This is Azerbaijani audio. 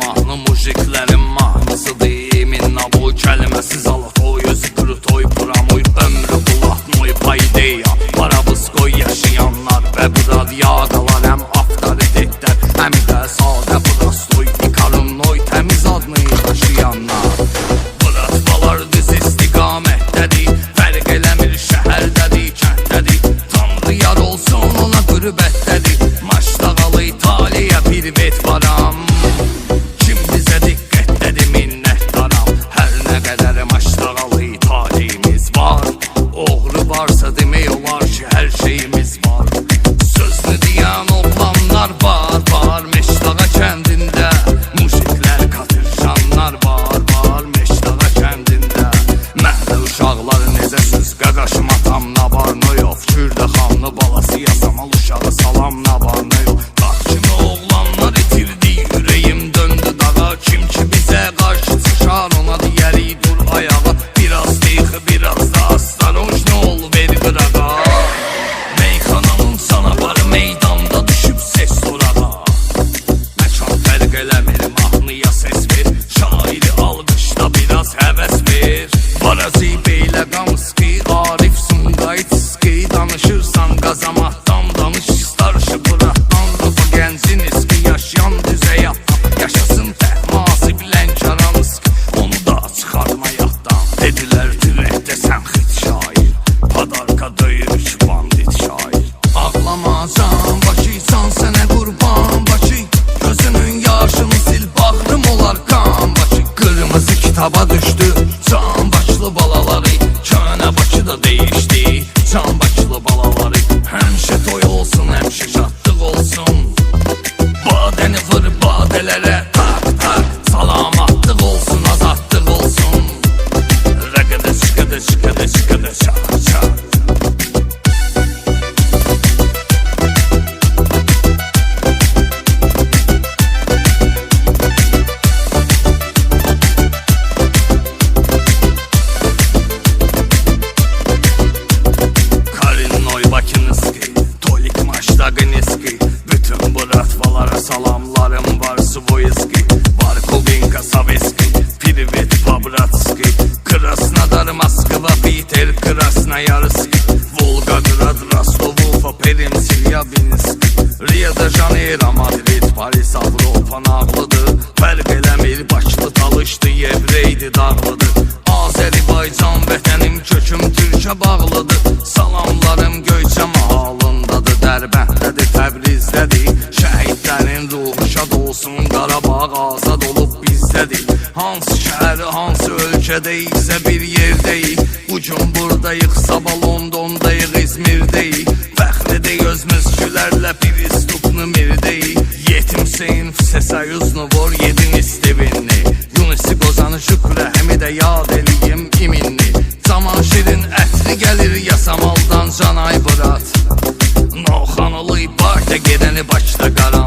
mahnı mujiklərin mahnısıdır. Minna bu kəlməsi zalatoy, özü qrutoy, pramoy, ömrü bulatmoy, paydeya Parabıskoy yaşayanlar və bu radyaqalar həm avtoritetlər, həm də sadə prostoy, ikarınnoy, təmiz adını daşıyanlar. Bıratmalar düz istiqamətdədir, fərq eləmir şəhərdədir, kənddədir, Tanrı yar olsun ona qürbətdədir. Maçdağalı İtaliya privet varam, kim bizə diqqətdədir minnətdaram. Hər nə qədər Maçdağalı İtaliyimiz var, oğru varsa demək olar ki hər şeyimiz var. Sözünü deyən oğlanlar var, var Meşdağa kəndində, mujiklər qatırşanlar var, var Meşdağa kəndində. Məhlə uşaqları necə süz qaqaşım atam nabarno yox, Kürdə xanlı balası yasamal uşağı salam nabarno yox. Bax kimi oğlanlar itirdi, ürəyim döndü dağa, kim ki bizə qarşı çıxar ona deyərik dur ayağa. Biraz deyxi, biraz da aslanoj nə ol ver qırağa. Meyxananın sanabarı meydanda düşüb ses sorağa. Məkan fərq eləmir, mahnıya ses ver, şairi alqışda biraz həvəs ver. Varazi beylə qamski, Arif Sungaytski, danışırsan qazamatdan danış, starşı bıratdan rufa gəncin eski, yaşayan düz həyatdan, yaşasın Təhmasib Lənkəransk, onu da çıxarma yaddan. Dedilər türəkdə sən xit şair, padarka döyürük bandit şair. Ağlamacan Bakıysan sənə qurban Bakı, gözünün yaşını sil bağrım olar qan Bakı. Qırmızı kitaba düşdü can Bakılı balaları, könə Bakıda değişdi can Bakılı balaları. Həmişə toy olsun, həmişə şadlıq olsun, badəni vır badələrə tak tak, salamatlıq olsun, azadlıq olsun. Rəqədə çıxədə çıxədə çıxədə çaq çaq. Bütün bu ratvalara salamlarım var, Svoyski, var Kubinka, Saveski, Privet, Pabratski, Krasnodar, Moskva, Peter, Krasnoyarski, Volgograd, Rostov, Ufa, Perimsil, Yabinsk, Rio de Janeiro, Madrid, Paris, Avropa nağlıdır. Fərq eləmir, Bakılı talışdı, Yevreydi dağlıdır. Azərbaycan vətənim, köküm Türkə bağlıdır. Salamlarım Göyçə mahalındadır, Dərbəndədir, Təbrizdədir. Şəhidlərin ruhu şad olsun, Qarabağ azad olub bizdədir. Hansı şəhər, hansı ölkədəyiksə bir yerdəyik, bugün buradayıq, sabah Londondayıq, İzmirdəyik. Fəxridir özümüz gülərlə Pristupnu mirdəyik. Yetim Hüseyin Sesayuznu vor yedin istivinni, Yunisi qozanı şükrə həmi də yad eləyim iminni. Zaman şirin ətri gəlir yasamaldan Canay Bırat, Noxanılı partiya gedəni Bakıda qaran